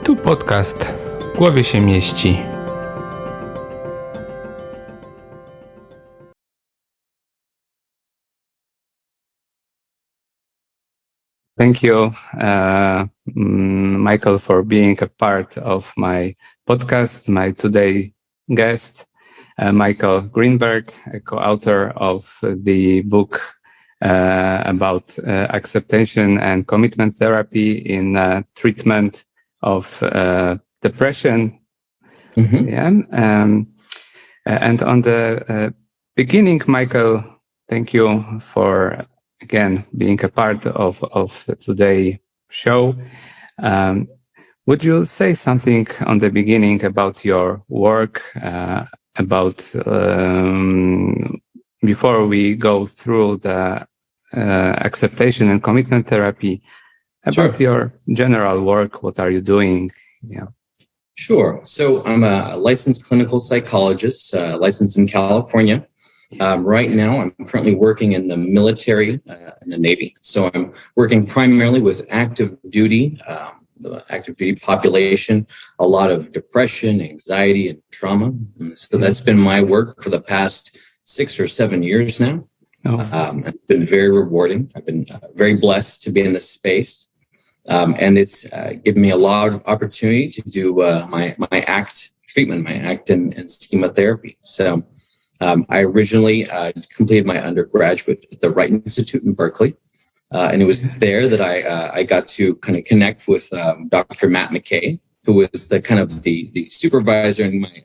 Tu podcast w głowie się mieści. Thank you, Michael, for being a part of my podcast. My today guest, Michael Greenberg, a co-author of the book about acceptation and commitment therapy in treatment of depression. Mm-hmm. Yeah. And on the beginning, Michael, thank you for again being a part of today's show. Would you say something on the beginning about your work, about before we go through the acceptation and commitment therapy, about Sure. your general work? What are you doing? Yeah. Sure. So I'm a licensed clinical psychologist, licensed in California. Right now, I'm currently working in the military, in the Navy. So I'm working primarily with active duty, the active duty population, a lot of depression, anxiety, and trauma. And so that's been my work for the past 6 or 7 years now. It's been very rewarding. I've been very blessed to be in this space. And it's given me a lot of opportunity to do my ACT treatment, my ACT and schema therapy. So I originally completed my undergraduate at the Wright Institute in Berkeley. And it was there that I got to kind of connect with Dr. Matt McKay, who was the kind of the supervisor and my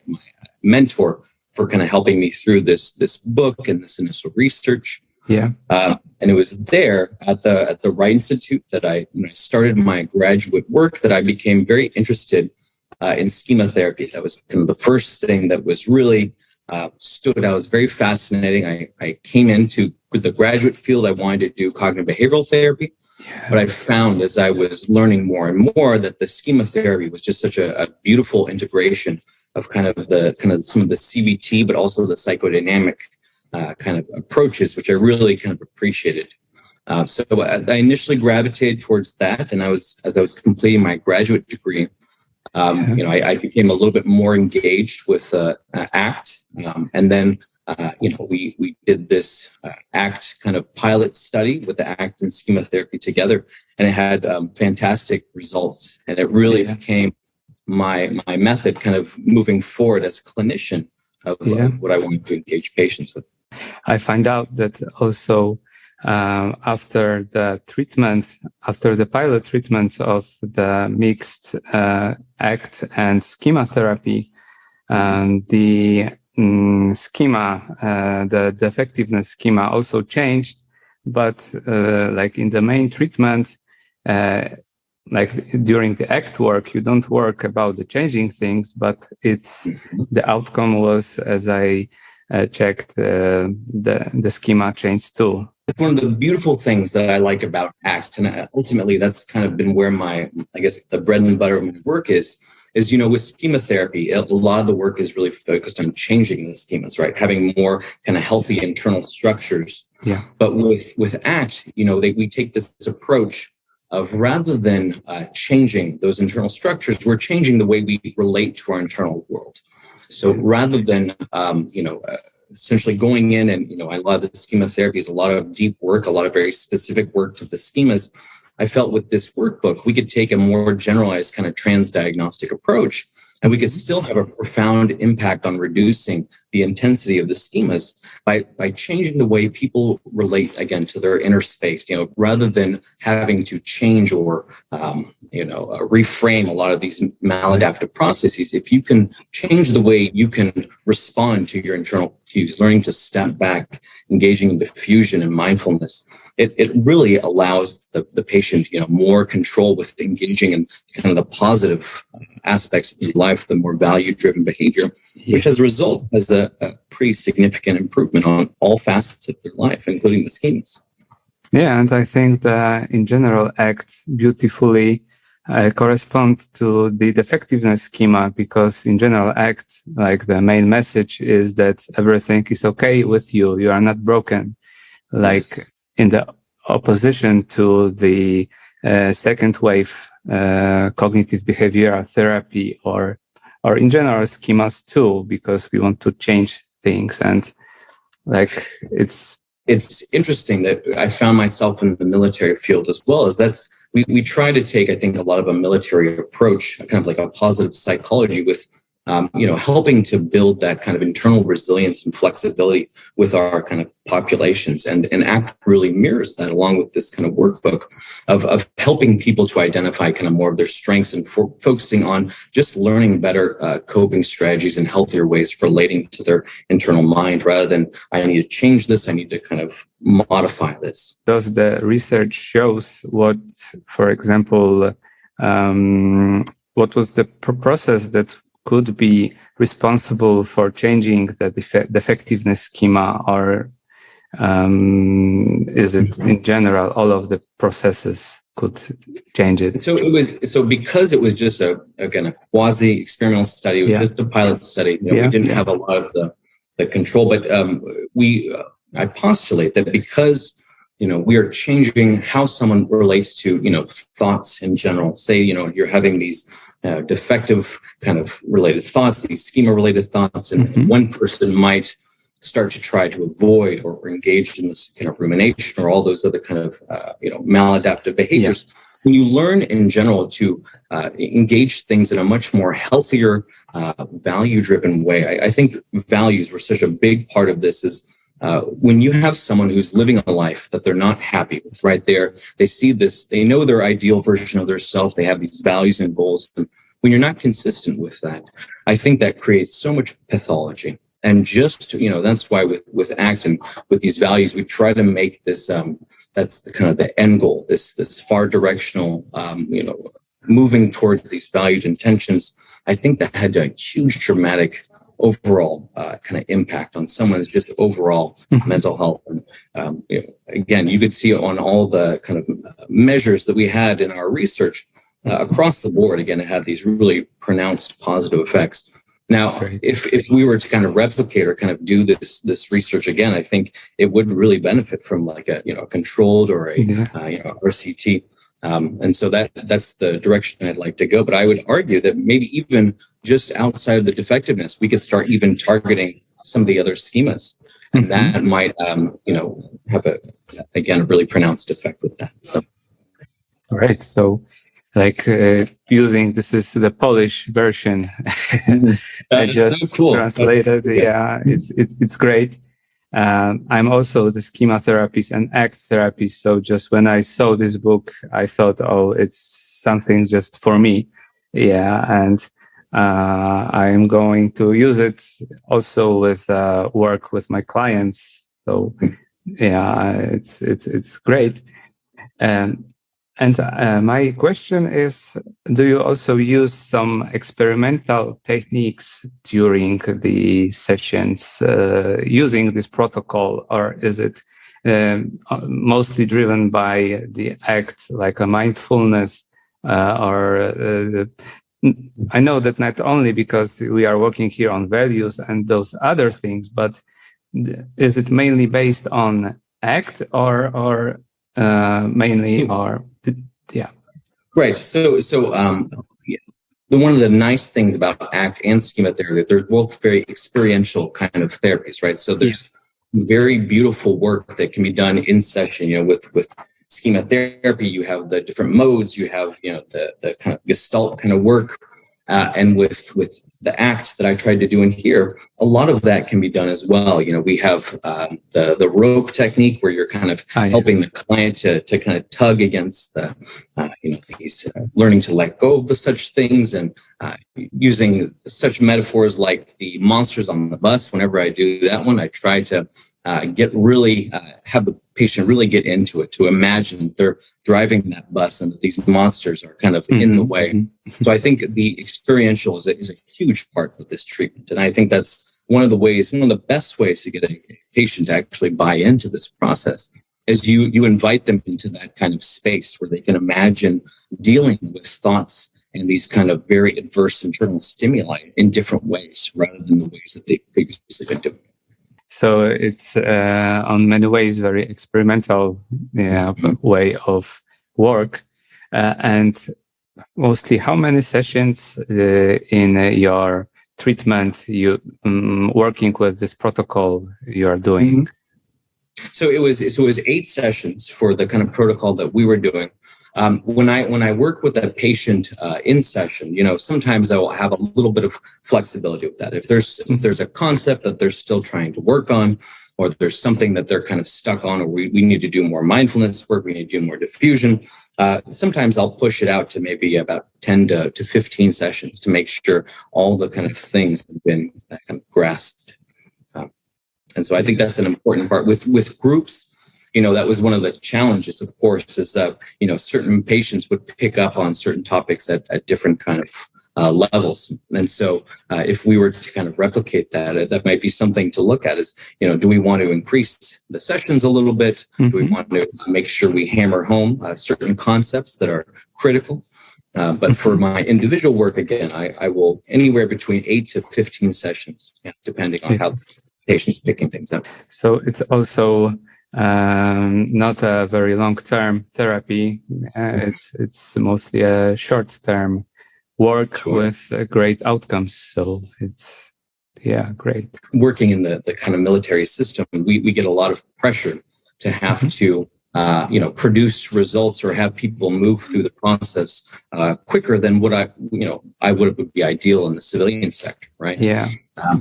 mentor for kind of helping me through this book and this initial research. Yeah. And it was there at the Wright Institute that when I started my graduate work, that I became very interested in schema therapy. That was kind of the first thing that was really stood out. It was very fascinating. I came into the graduate field. I wanted to do cognitive behavioral therapy, but I found as I was learning more and more that the schema therapy was just such a beautiful integration of kind of some of the CBT, but also the psychodynamic kind of approaches, which I really kind of appreciated. So I initially gravitated towards that, and as I was completing my graduate degree, I became a little bit more engaged with ACT, and then we did this ACT kind of pilot study with the ACT and schema therapy together, and it had fantastic results, and it really became my method kind of moving forward as a clinician of what I wanted to engage patients with. I find out that also after the pilot treatment of the mixed ACT and schema therapy, the schema, the effectiveness schema also changed, but like in the main treatment, like during the ACT work, you don't work about the changing things, but the outcome was, as I checked, the schema changed too. It's one of the beautiful things that I like about ACT, and ultimately that's kind of been where the bread and butter of my work is with schema therapy, a lot of the work is really focused on changing the schemas, right? Having more kind of healthy internal structures. Yeah. But with ACT, we take this approach of rather than changing those internal structures, we're changing the way we relate to our internal world. So rather than, essentially going in and, a lot of the schema therapy is a lot of deep work, a lot of very specific work to the schemas. I felt with this workbook, we could take a more generalized kind of transdiagnostic approach, and we could still have a profound impact on reducing the intensity of the schemas by changing the way people relate, again, to their inner space, rather than having to change or, reframe a lot of these maladaptive processes. If you can change the way you can respond to your internal cues, learning to step back, engaging in diffusion and mindfulness, it really allows the patient, more control with engaging in kind of the positive aspects of their life, the more value-driven behavior, which as a result has a pretty significant improvement on all facets of their life, including the schemas. Yeah, and I think that in general, ACT beautifully correspond to the effectiveness schema, because in general, ACT, like the main message is that everything is okay with you. You are not broken. Like in the opposition to the second wave cognitive behavioral therapy, or in general schemas too, because we want to change things. And like it's interesting that I found myself in the military field as well. As we try to take, I think, a lot of a military approach, kind of like a positive psychology with helping to build that kind of internal resilience and flexibility with our kind of populations. And ACT really mirrors that, along with this kind of workbook of helping people to identify kind of more of their strengths and focusing on just learning better coping strategies and healthier ways for relating to their internal mind, rather than I need to change this, I need to kind of modify this. Does the research shows what, for example, what was the process that could be responsible for changing the defectiveness schema, or is it in general all of the processes could change it? So because it was just a quasi experimental study, it was just a pilot study. We didn't have a lot of the control, but I postulate that because we are changing how someone relates to thoughts in general. Say you're having these defective kind of related thoughts, these schema-related thoughts, and one person might start to try to avoid or engage in this kind of rumination or all those other kind of maladaptive behaviors. When you learn in general to engage things in a much more healthier, value-driven way, I think values were such a big part of this. Is when you have someone who's living a life that they're not happy with, right there, they see this, they know their ideal version of their self, they have these values and goals. And when you're not consistent with that, I think that creates so much pathology. And just, that's why with ACT and with these values, we try to make this, that's the kind of the end goal, this far directional, moving towards these valued intentions. I think that had a huge dramatic overall kind of impact on someone's just overall mental health. And again, you could see it on all the kind of measures that we had in our research across the board. Again, it had these really pronounced positive effects. Now, if we were to kind of replicate or kind of do this research again, I think it would really benefit from like a controlled or a RCT. And so that's the direction I'd like to go. But I would argue that maybe even just outside of the defectiveness, we could start even targeting some of the other schemas, and that might, have a really pronounced effect with that. So, right. So, like using this is the Polish version. I just translated. Yeah, it's great. I'm also the schema therapist and ACT therapist. So just when I saw this book, I thought, oh, it's something just for me. Yeah. And I'm going to use it also with work with my clients. So yeah, it's great. And my question is, do you also use some experimental techniques during the sessions using this protocol, or is it mostly driven by the ACT, like a mindfulness, or I know that not only because we are working here on values and those other things, but is it mainly based on ACT or mainly, or right. So one of the nice things about ACT and schema therapy, they're both very experiential kind of therapies, right? So there's very beautiful work that can be done in session. With schema therapy, you have the different modes, you have the kind of gestalt kind of work, and with the ACT that I tried to do in here, a lot of that can be done as well. We have the rope technique where you're kind of helping the client to kind of tug against the, these learning to let go of such things, and using such metaphors like the monsters on the bus. Whenever I do that one, I try to have the patient really get into it, to imagine that they're driving that bus and that these monsters are kind of in the way. So I think the experiential is a huge part of this treatment. And I think that's one of the best ways to get a patient to actually buy into this process, is you invite them into that kind of space where they can imagine dealing with thoughts and these kind of very adverse internal stimuli in different ways, rather than the ways that they previously been doing. So it's on many ways very experimental way of work. And mostly how many sessions in your treatment you working with this protocol you are doing? So it was 8 sessions for the kind of protocol that we were doing. When I work with a patient in session, sometimes I will have a little bit of flexibility with that. If there's a concept that they're still trying to work on, or there's something that they're kind of stuck on, or we need to do more mindfulness work, we need to do more diffusion. Sometimes I'll push it out to maybe about 10 to 15 sessions to make sure all the kind of things have been kind of grasped. And so I think that's an important part with groups. That was one of the challenges, of course, is that, certain patients would pick up on certain topics at different kind of levels. And so if we were to kind of replicate that might be something to look at is, do we want to increase the sessions a little bit? Do we want to make sure we hammer home certain concepts that are critical? But for my individual work, again, I will anywhere between 8 to 15 sessions, depending on how the patient's picking things up. So it's also not a very long-term therapy. It's mostly a short-term work with great outcomes. So it's, great. Working in the kind of military system, we get a lot of pressure to have to, produce results or have people move through the process quicker than what I would be ideal in the civilian sector, right? Yeah.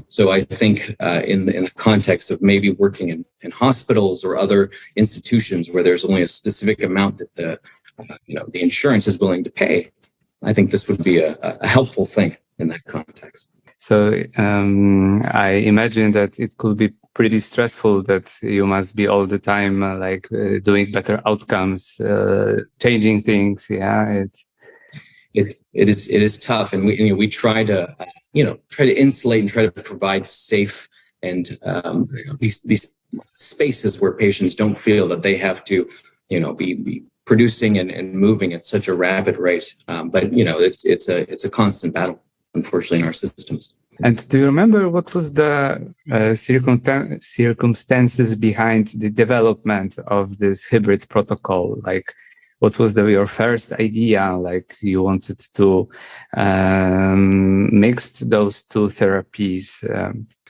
So I think in the context of maybe working in hospitals or other institutions where there's only a specific amount that the insurance is willing to pay, I think this would be a helpful thing in that context. So I imagine that it could be pretty stressful that you must be all the time doing better outcomes, changing things. Yeah, it is tough, and we try to insulate and try to provide safe and these spaces where patients don't feel that they have to be producing and moving at such a rapid rate. But it's a constant battle, unfortunately, in our systems. And do you remember what was the circumstances behind the development of this hybrid protocol? Like, what was your first idea? Like, you wanted to mix those two therapies?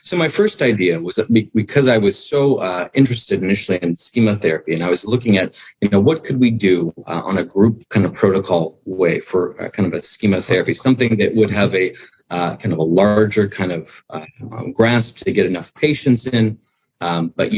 So my first idea was that because I was so interested initially in schema therapy, and I was looking at, what could we do on a group kind of protocol way for kind of a schema therapy, something that would have a kind of a larger kind of grasp to get enough patients in. But,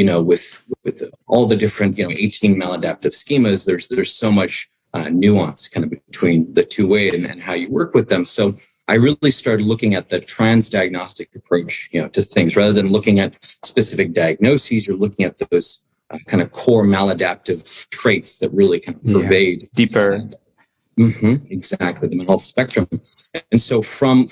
with all the different, 18 maladaptive schemas, there's so much nuance kind of between the two way and how you work with them. So I really started looking at the transdiagnostic approach, to things rather than looking at specific diagnoses. You're looking at those kind of core maladaptive traits that really kind of pervade deeper. Exactly, the mental health spectrum. And so from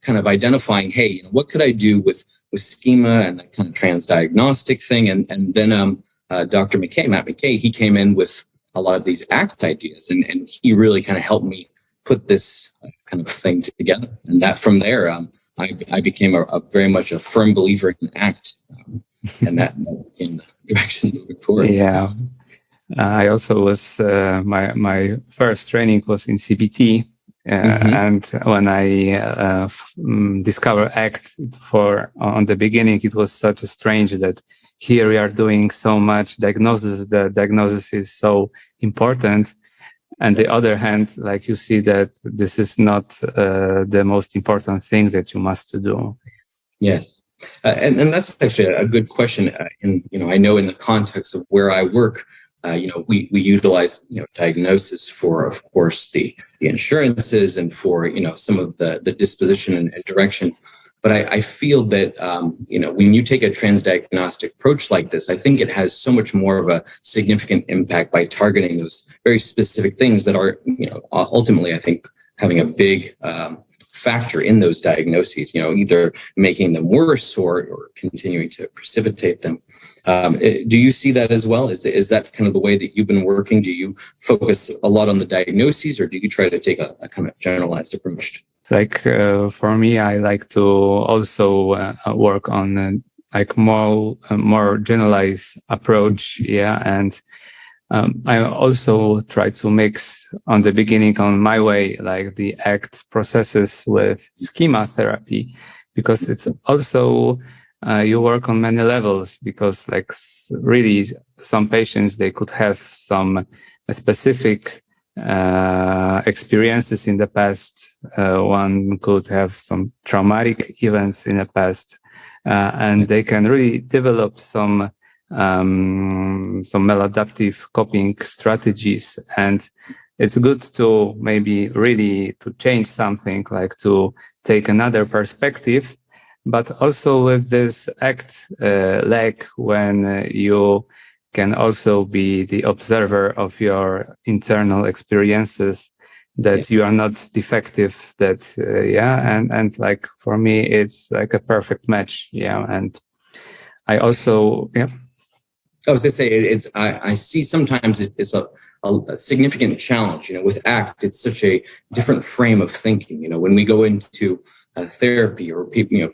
kind of identifying, hey, what could I do with schema and that kind of transdiagnostic thing, and then Dr. Matt McKay, he came in with a lot of these ACT ideas, and he really kind of helped me put this kind of thing together. And that from there, I became a very much a firm believer in ACT, and that became the direction moving forward. Yeah. I also was, my first training was in CBT. And when I discovered ACT on the beginning, it was such a strange that here we are doing so much diagnosis. The diagnosis is so important. And the other hand, like you see that this is not the most important thing that you must do. Yes. And that's actually a good question. I know in the context of where I work, we utilize, diagnosis for, of course, the insurances and for, some of the disposition and direction. But I feel that, when you take a transdiagnostic approach like this, I think it has so much more of a significant impact by targeting those very specific things that are, ultimately, I think, having a big factor in those diagnoses, either making them worse or continuing to precipitate them. Do you see that as well? Is that kind of the way that you've been working? Do you focus a lot on the diagnoses, or do you try to take a kind of generalized approach? Like for me, I like to also work on more generalized approach. Yeah, and I also try to mix on the beginning on my way, like the ACT processes with schema therapy, because it's also, you work on many levels, because like really some patients, they could have some specific experiences in the past. One could have some traumatic events in the past, and they can really develop some maladaptive coping strategies. And it's good to maybe really to change something, like to take another perspective, but also with this ACT leg, when you can also be the observer of your internal experiences, that Yes. you are not defective, that and like for me it's like a perfect match. And I also I was going to say, I see sometimes it's a significant challenge, with ACT. It's such a different frame of thinking. When we go into therapy, or people,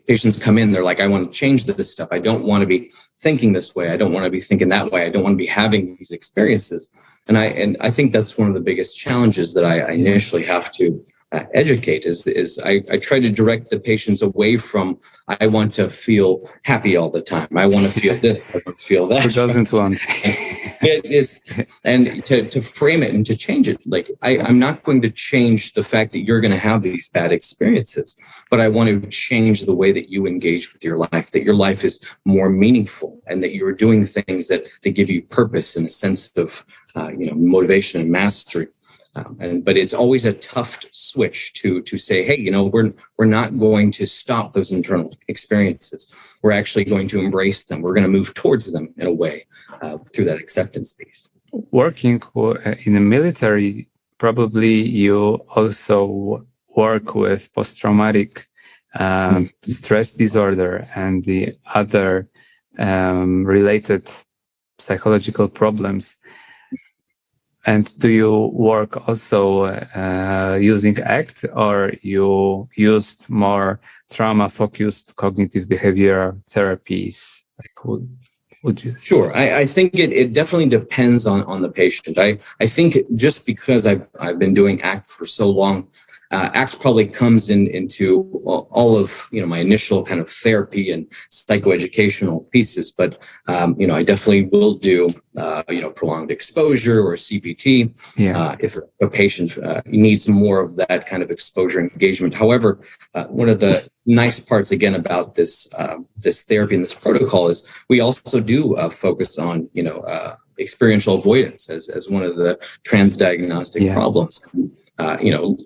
patients come in, they're like, I want to change this stuff. I don't want to be thinking this way. I don't want to be thinking that way. I don't want to be having these experiences. And I think that's one of the biggest challenges that I initially have to educate is I try to direct the patients away from, I want to feel happy all the time. I want to feel this, I want to feel that. who doesn't want? And to frame it and to change it. Like, I'm not going to change the fact that you're going to have these bad experiences, but I want to change the way that you engage with your life, that your life is more meaningful, and that you're doing things that give you purpose and a sense of, motivation and mastery. But it's always a tough switch to say, hey, we're not going to stop those internal experiences. We're actually going to embrace them. We're going to move towards them in a way through that acceptance piece. Working in the military, probably you also work with post-traumatic stress disorder and the other related psychological problems. And do you work also using ACT, or you used more trauma-focused cognitive behavioral therapies? Like, would you? Sure. I think it definitely depends on the patient. I think just because I've been doing ACT for so long, ACT probably comes into all of my initial kind of therapy and psychoeducational pieces, but I definitely will do prolonged exposure or CBT if a patient needs more of that kind of exposure engagement. However, one of the nice parts again about this therapy and this protocol is we also do focus on experiential avoidance as one of the transdiagnostic problems.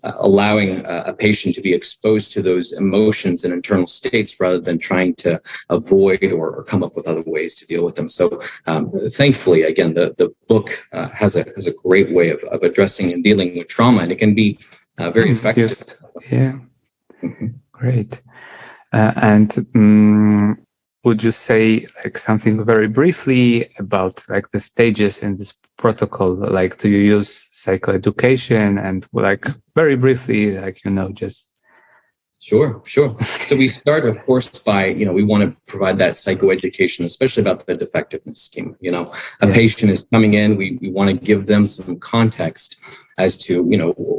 Allowing a patient to be exposed to those emotions and internal states rather than trying to avoid or come up with other ways to deal with them. So thankfully, again, the book has a great way of addressing and dealing with trauma, and it can be very effective. Great. Would you say like something very briefly about like the stages in this protocol? Like, do you use psychoeducation, and like very briefly, like, just. Sure. So we start, of course, by, we want to provide that psychoeducation, especially about the defectiveness schema. A patient is coming in, we want to give them some context as to,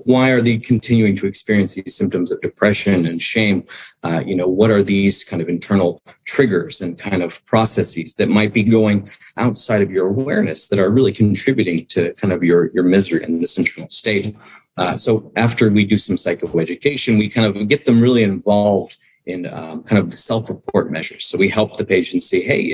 why are they continuing to experience these symptoms of depression and shame? What are these kind of internal triggers and kind of processes that might be going outside of your awareness that are really contributing to kind of your misery in this internal state? So after we do some psychoeducation, we kind of get them really involved in kind of the self-report measures. So we help the patient see, hey,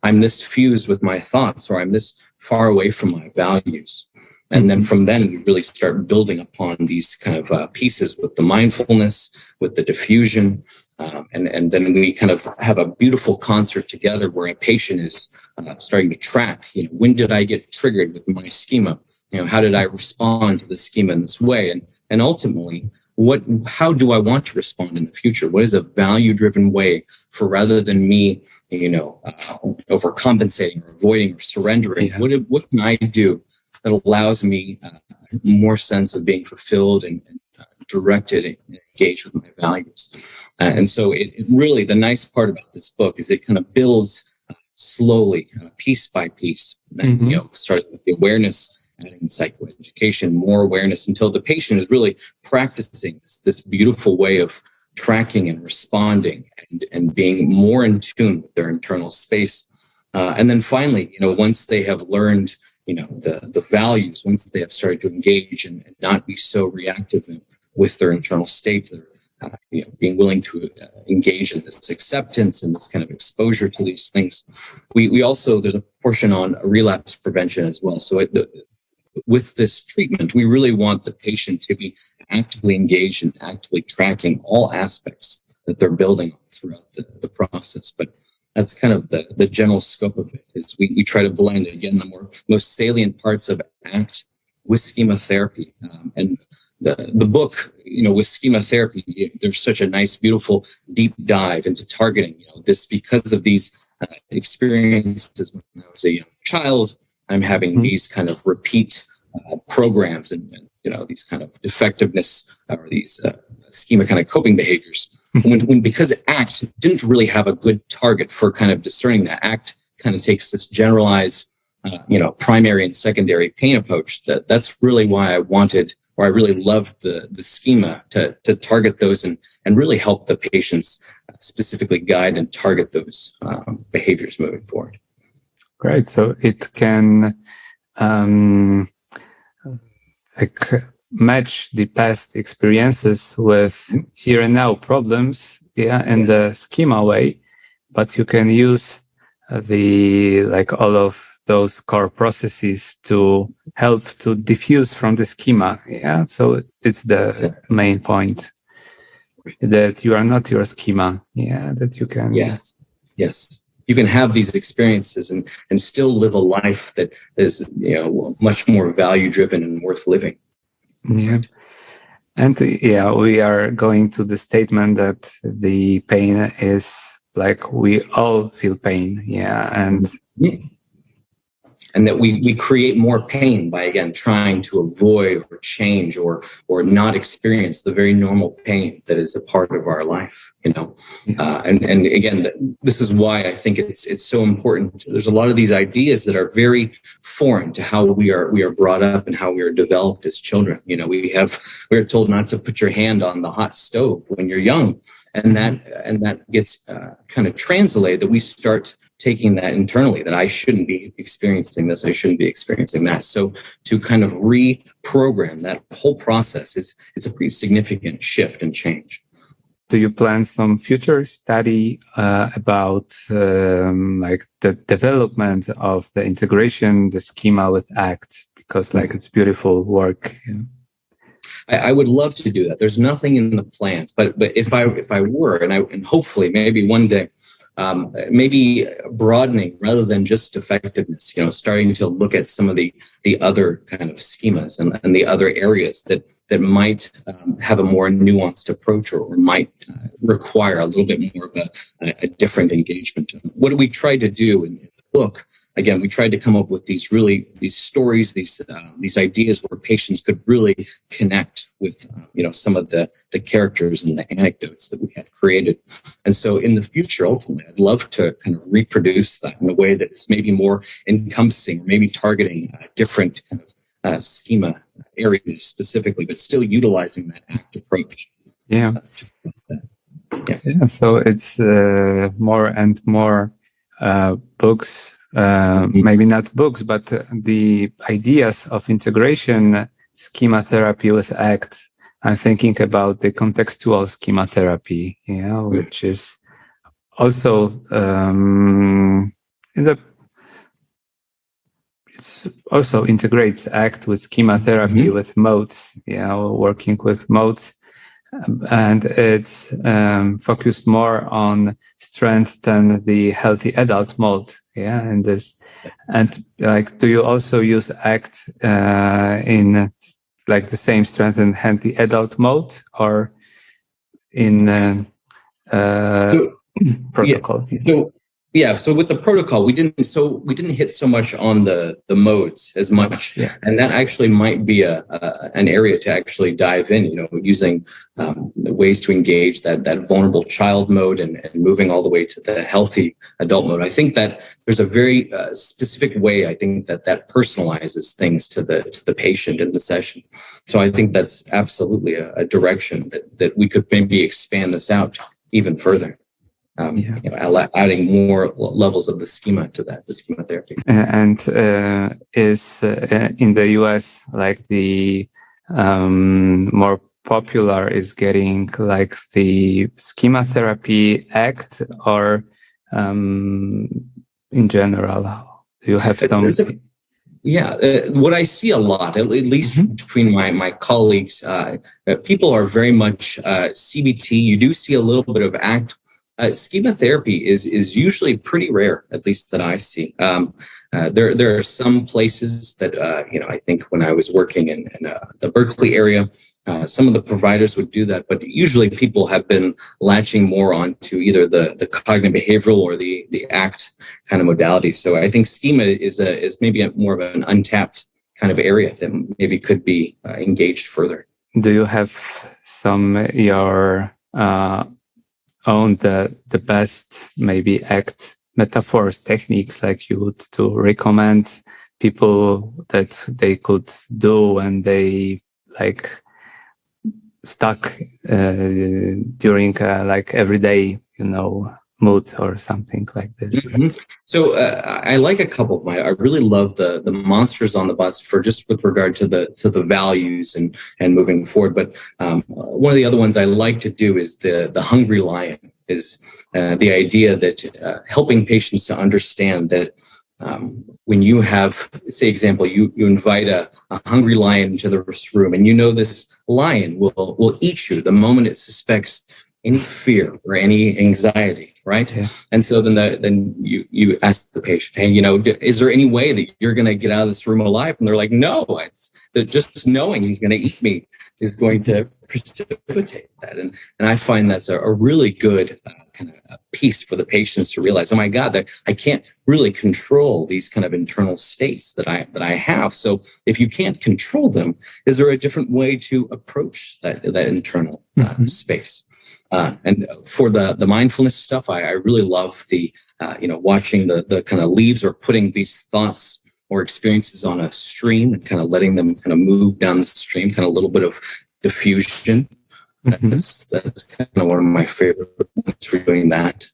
I'm this fused with my thoughts, or I'm this far away from my values. And then from then, we really start building upon these kind of pieces with the mindfulness, with the diffusion. And then we kind of have a beautiful concert together where a patient is starting to track, when did I get triggered with my schema? How did I respond to the schema in this way? And ultimately, how do I want to respond in the future? What is a value-driven way for, rather than me, overcompensating or avoiding or surrendering? What can I do that allows me more sense of being fulfilled and directed and engaged with my values? And so it really, the nice part about this book is it kind of builds slowly, piece by piece. And, starting with the awareness, adding psychoeducation, more awareness, until the patient is really practicing this beautiful way of tracking and responding and being more in tune with their internal space. And then finally, once they have learned, the values, once they have started to engage and not be so reactive with their internal state, being willing to engage in this acceptance and this kind of exposure to these things. We also, there's a portion on relapse prevention as well. So with this treatment, we really want the patient to be actively engaged and actively tracking all aspects that they're building throughout the process. But that's kind of the general scope of it. Is we try to blend, again, the most salient parts of ACT with schema therapy. And the book, with schema therapy, there's such a nice, beautiful, deep dive into targeting, this because of these experiences when I was a young child. I'm having these kind of repeat programs and these kind of effectiveness or these schema kind of coping behaviors. When because ACT didn't really have a good target for kind of discerning that. ACT kind of takes this generalized, primary and secondary pain approach. That's really why I wanted, or I really loved the schema to target those and really help the patients specifically guide and target those behaviors moving forward. Great. So it can match the past experiences with here and now problems, in the schema way, but you can use all of those core processes to help to diffuse from the schema. So it's the main point, that you are not your schema. That you can. Yes. You can have these experiences and still live a life that is, much more value driven and worth living. Yeah. And we are going to the statement that the pain is we all feel pain. And that we create more pain by, again, trying to avoid or change or not experience the very normal pain that is a part of our life, and again, this is why I think it's so important. There's a lot of these ideas that are very foreign to how we are brought up and how we are developed as children. We are told not to put your hand on the hot stove when you're young, and that gets kind of translated that we start taking that internally, that I shouldn't be experiencing this, I shouldn't be experiencing that. So to kind of reprogram that whole process it's a pretty significant shift and change. Do you plan some future study about the development of the integration, the schema with ACT? Because it's beautiful work. I would love to do that. There's nothing in the plans, but if I were, and hopefully maybe one day, maybe broadening rather than just effectiveness, starting to look at some of the other kind of schemas and the other areas that might have a more nuanced approach or might require a little bit more of a different engagement. What do we try to do in the book? Again, we tried to come up with these stories, these ideas where patients could really connect with, some of the characters and the anecdotes that we had created. And so in the future, ultimately, I'd love to kind of reproduce that in a way that is maybe more encompassing, maybe targeting different kind of schema areas specifically, but still utilizing that ACT approach. Yeah. So it's more and more books. Maybe not books, but the ideas of integration schema therapy with ACT. I'm thinking about the contextual schema therapy, which is also it's also integrates ACT with schema therapy with modes, working with modes, and it's focused more on strengthen the healthy adult mode. In this, and do you also use ACT in the same strengthen healthy adult mode or in protocol? So Yeah, so with the protocol, we didn't hit so much on the modes as much, and that actually might be an area to actually dive in. Using ways to engage that vulnerable child mode and moving all the way to the healthy adult mode. I think that there's a very specific way. I think that personalizes things to the patient in the session. So I think that's absolutely a direction that we could maybe expand this out even further. Adding more levels of the schema to that, the schema therapy. And is in the US like the more popular is getting like the schema therapy ACT, or in general, do you have some? What I see a lot, at least between my colleagues, people are very much CBT. You do see a little bit of ACT. Schema therapy is usually pretty rare, at least that I see. There are some places that, I think when I was working in the Berkeley area, some of the providers would do that, but usually people have been latching more onto either the cognitive behavioral or the ACT kind of modality. So I think schema is maybe more of an untapped kind of area that maybe could be engaged further. Do you have some your own the best maybe ACT metaphors, techniques like you would to recommend people that they could do when they like stuck during like everyday mood or something like this? So I like a couple of I really love the monsters on the bus for just with regard to the values and moving forward. But one of the other ones I like to do is the hungry lion, is the idea that helping patients to understand that when you have, say, example, you invite a hungry lion into the room, and this lion will eat you the moment it suspects any fear or any anxiety, right? Yeah. And so then you ask the patient, hey, is there any way that you're going to get out of this room alive? And they're like, no, it's that just knowing he's going to eat me is going to precipitate that. And I find that's a really good kind of piece for the patients to realize, oh my God, that I can't really control these kind of internal states that I have. So if you can't control them, is there a different way to approach that internal space? And for the mindfulness stuff, I really love the, watching the kind of leaves or putting these thoughts or experiences on a stream and kind of letting them kind of move down the stream, kind of a little bit of diffusion. That's kind of one of my favorite ones for doing that.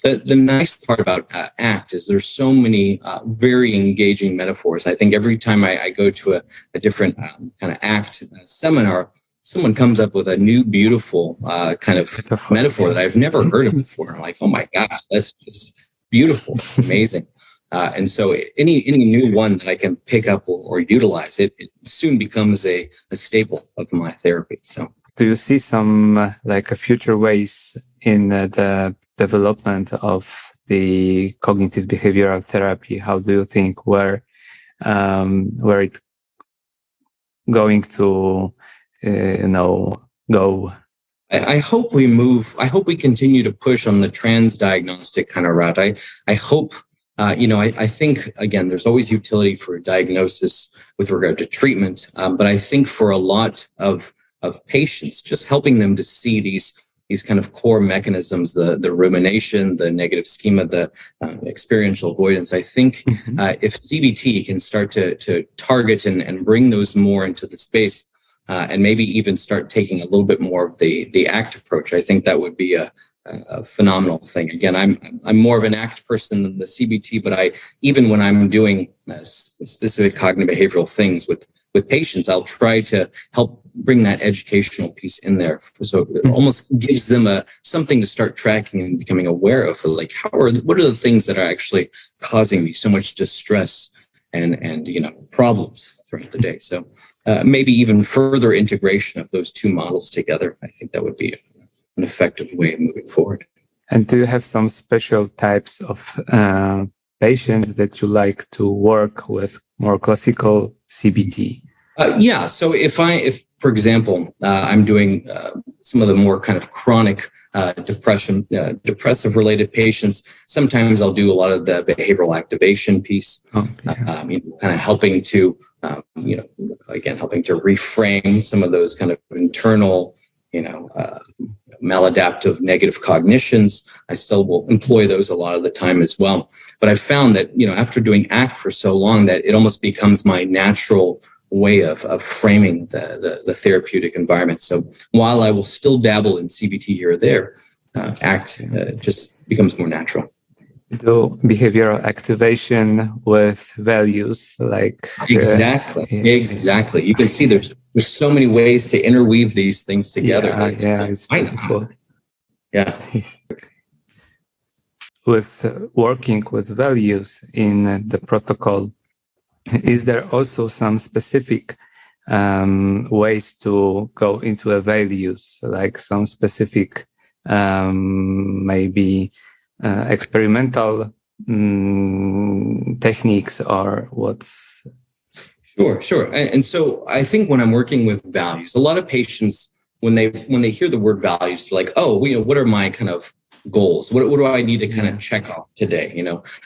The nice part about ACT is there's so many very engaging metaphors. I think every time I go to a different kind of ACT seminar, someone comes up with a new, beautiful kind of metaphor that I've never heard of before. I'm like, oh my God, that's just beautiful. It's amazing. And so any new one that I can pick up or utilize, it soon becomes a staple of my therapy. So, do you see some like future ways in the development of the cognitive behavioral therapy? How do you think where it going to go? I hope we continue to push on the transdiagnostic kind of route. I hope, I think, again, there's always utility for diagnosis with regard to treatment. But I think for a lot of patients, just helping them to see these kind of core mechanisms, the rumination, the negative schema, the experiential avoidance. I think if CBT can start to target and bring those more into the space, and maybe even start taking a little bit more of the ACT approach, I think that would be a phenomenal thing. Again, I'm more of an ACT person than the CBT, but even when I'm doing specific cognitive behavioral things with patients, I'll try to help bring that educational piece in there. So it almost gives them something to start tracking and becoming aware of, like what are the things that are actually causing me so much distress and problems throughout the day. So maybe even further integration of those two models together. I think that would be an effective way of moving forward. And do you have some special types of patients that you like to work with, more classical CBT? Yeah. So if for example, I'm doing some of the more kind of chronic depressive related patients. Sometimes I'll do a lot of the behavioral activation piece, kind of helping to, helping to reframe some of those kind of internal, maladaptive negative cognitions. I still will employ those a lot of the time as well. But I've found that, after doing ACT for so long, that it almost becomes my natural way of framing the therapeutic environment. So while I will still dabble in CBT here or there, ACT just becomes more natural. Do behavioral activation with values, like exactly. You can see there's so many ways to interweave these things together. It's beautiful. Yeah. With working with values in the protocol, is there also some specific ways to go into a values, like some specific maybe experimental techniques, or what's? Sure. And so I think when I'm working with values, a lot of patients, when they hear the word values, they're like, oh, what are my kind of goals? What do I need to kind of check off today?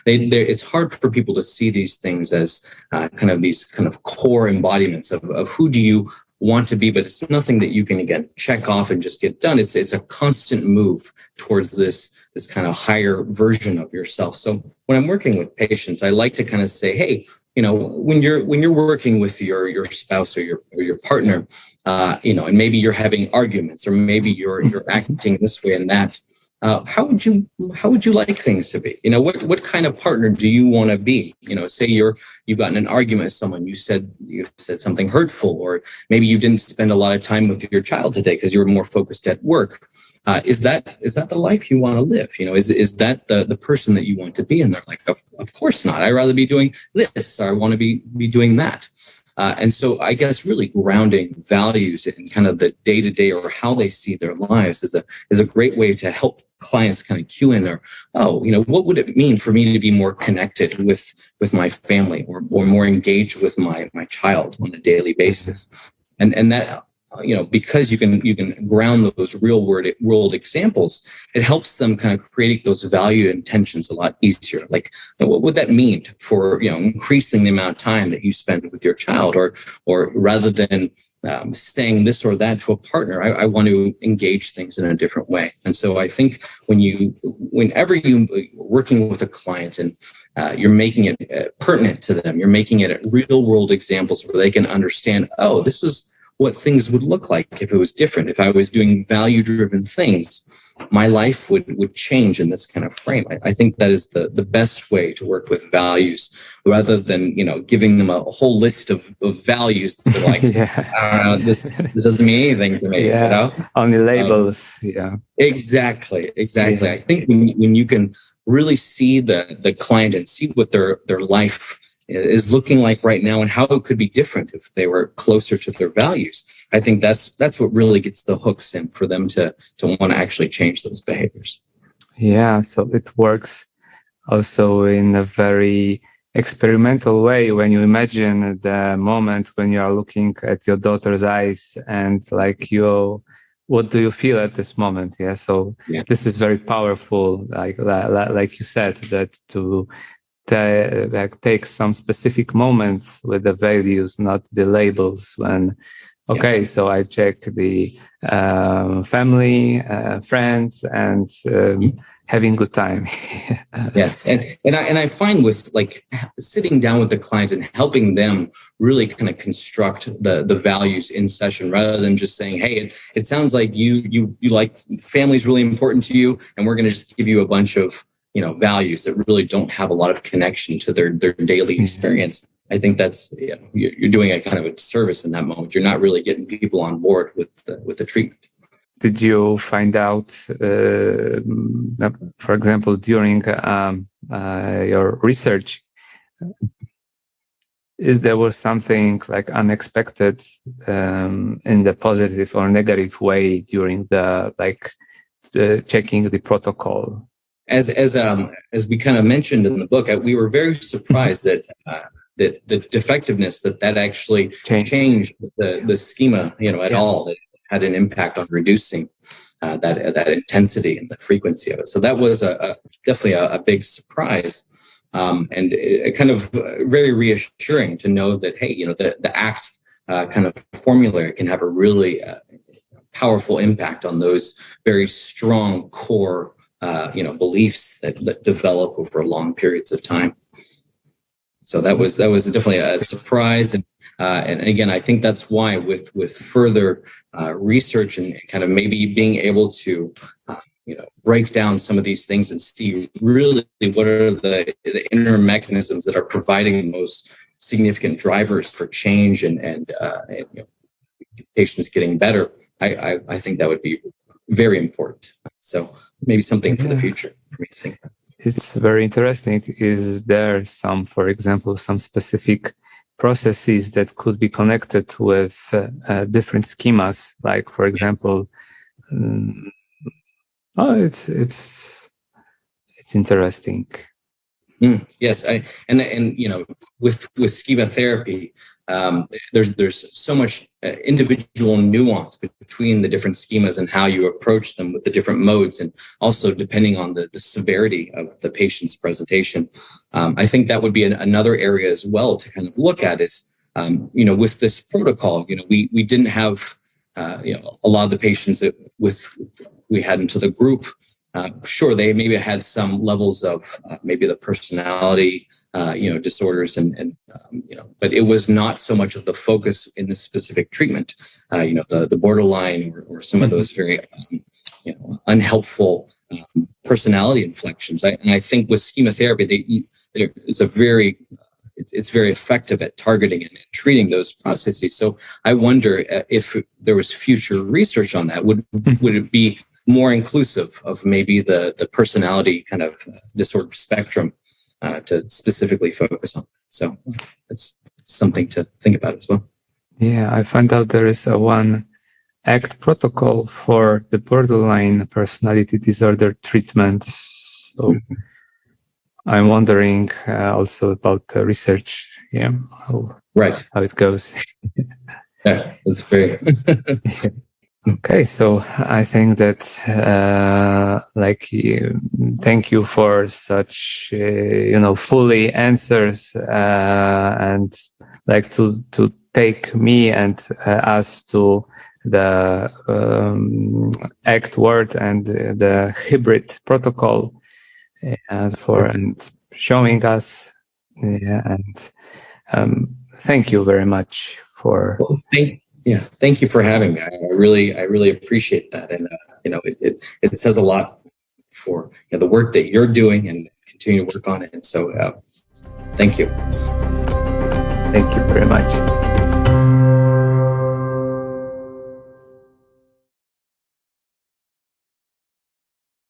It's hard for people to see these things as kind of these kind of core embodiments of who do you want to be, but it's nothing that you can, again, check off and just get done. It's a constant move towards this kind of higher version of yourself. So when I'm working with patients, I like to kind of say, hey, when you're working with your spouse or your partner, and maybe you're having arguments, or maybe you're acting this way and that. How would you like things to be? What kind of partner do you want to be? Say you've gotten an argument with someone, you said something hurtful, or maybe you didn't spend a lot of time with your child today because you were more focused at work. Is that the life you want to live? Is that the person that you want to be? And they're like, of course not. I'd rather be doing this, or I want to be doing that. And so I guess really grounding values in kind of the day-to-day, or how they see their lives, is a great way to help clients kind of cue in, or, what would it mean for me to be more connected with my family, or more engaged with my child on a daily basis. And that, because you can ground those real world examples, it helps them kind of create those value intentions a lot easier. Like, what would that mean for, increasing the amount of time that you spend with your child, or rather than saying this or that to a partner, I want to engage things in a different way. And so I think whenever you're working with a client and you're making it pertinent to them, you're making it real world examples where they can understand, oh, this was what things would look like if it was different. If I was doing value-driven things, my life would change in this kind of frame. I think that is the best way to work with values, rather than, giving them a whole list of values that are like, I don't know, this doesn't mean anything to me. Only labels. Exactly. I think when you can really see the client and see what their life is looking like right now, and how it could be different if they were closer to their values, I think that's what really gets the hooks in for them to want to actually change those behaviors. Yeah, so it works also in a very experimental way when you imagine the moment when you are looking at your daughter's eyes, and what do you feel at this moment? This is very powerful, like you said, that to take some specific moments with the values, not the labels. So I check the family, friends, and having good time. Yes, and I find with sitting down with the clients and helping them really kind of construct the values in session, rather than just saying, hey, it sounds like you like family is really important to you, and we're going to just give you a bunch of values that really don't have a lot of connection to their daily experience. I think that's, you're doing a kind of a disservice in that moment. You're not really getting people on board with the treatment. Did you find out, for example, during your research, there was something like unexpected in the positive or negative way during the checking the protocol? As we kind of mentioned in the book, we were very surprised that the defectiveness that actually changed the schema, at all. had an impact on reducing that intensity and the frequency of it. So that was definitely a big surprise, and it kind of very reassuring to know that, hey, the ACT kind of formula can have a really powerful impact on those very strong core beliefs that develop over long periods of time. So that was definitely a surprise, and again, I think that's why with further research and kind of maybe being able to break down some of these things and see really what are the inner mechanisms that are providing the most significant drivers for change and patients getting better. I think that would be very important. So maybe something for the future for me to think about. It's very interesting. Is there for example, some specific processes that could be connected with different schemas? Like, for example, it's interesting. Yes, with schema therapy, there's so much individual nuance between the different schemas and how you approach them with the different modes, and also depending on the severity of the patient's presentation. I think that would be another area as well to kind of look at is, with this protocol, we didn't have, a lot of the patients that we had into the group. Sure, they maybe had some levels of maybe the personality, disorders, and but it was not so much of the focus in this specific treatment. The borderline or some of those very, unhelpful personality inflections. I think with schema therapy, it's very effective at targeting and treating those processes. So I wonder if there was future research on that, would it be more inclusive of maybe the personality kind of disorder spectrum to specifically focus on. So it's something to think about as well. Yeah, I found out there is a one ACT protocol for the borderline personality disorder treatment. So I'm wondering also about the research. Yeah, how it goes. Yeah, that's very. Okay, so I think that thank you for such fully answers and to take me and us to the ACT word and the hybrid protocol and showing us, and thank you very much for. Thank you for having me. I really appreciate that, and it says a lot for the work that you're doing and continue to work on it. And so, thank you. Thank you very much.